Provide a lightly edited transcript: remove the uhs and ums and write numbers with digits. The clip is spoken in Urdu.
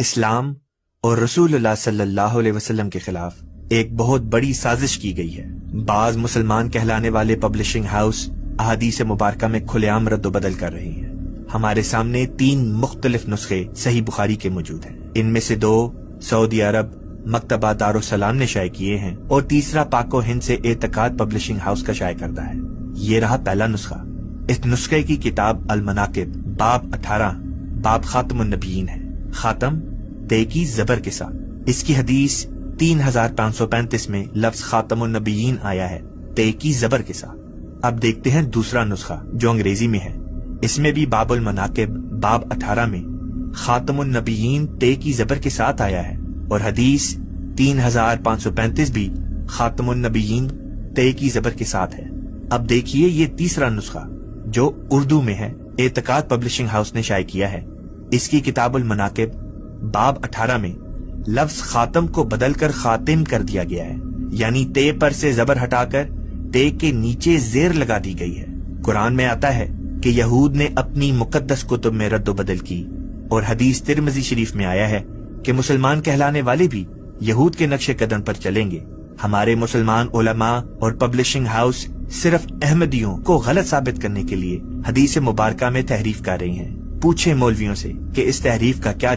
اسلام اور رسول اللہ صلی اللہ علیہ وسلم کے خلاف ایک بہت بڑی سازش کی گئی ہے۔ بعض مسلمان کہلانے والے پبلشنگ ہاؤس احادیث مبارکہ میں کھلے عام رد و بدل کر رہے ہیں۔ ہمارے سامنے 3 مختلف نسخے صحیح بخاری کے موجود ہیں۔ ان میں سے 2 سعودی عرب مکتبہ دارالسلام نے شائع کیے ہیں اور تیسرا پاک و ہند سے اعتقاد پبلشنگ ہاؤس کا شائع کردہ ہے۔ یہ رہا پہلا نسخہ۔ اس نسخے کی کتاب المناقب باب 18 باب خاتم النبیین ہے۔ خاتم تے کی زبر کے ساتھ۔ اس کی حدیث 3535 میں لفظ خاتم النبیین آیا ہے تے کی زبر کے ساتھ۔ اب دیکھتے ہیں دوسرا نسخہ جو انگریزی میں ہے۔ اس میں بھی باب المناقب باب 18 میں خاتم النبیین تے کی زبر کے ساتھ آیا ہے اور حدیث 3535 بھی خاتم النبیین تے کی زبر کے ساتھ ہے۔ اب دیکھیے یہ تیسرا نسخہ جو اردو میں ہے، اعتقاد پبلشنگ ہاؤس نے شائع کیا ہے۔ اس کی کتاب المناقب باب 18 میں لفظ خاتم کو بدل کر خاتم کر دیا گیا ہے، یعنی تے پر سے زبر ہٹا کر تے کے نیچے زیر لگا دی گئی ہے۔ قرآن میں آتا ہے کہ یہود نے اپنی مقدس کتب میں رد و بدل کی، اور حدیث ترمذی شریف میں آیا ہے کہ مسلمان کہلانے والے بھی یہود کے نقش قدم پر چلیں گے۔ ہمارے مسلمان علماء اور پبلشنگ ہاؤس صرف احمدیوں کو غلط ثابت کرنے کے لیے حدیث مبارکہ میں تحریف کر رہی ہیں۔ پوچھیں مولویوں سے کہ اس تحریف کا کیا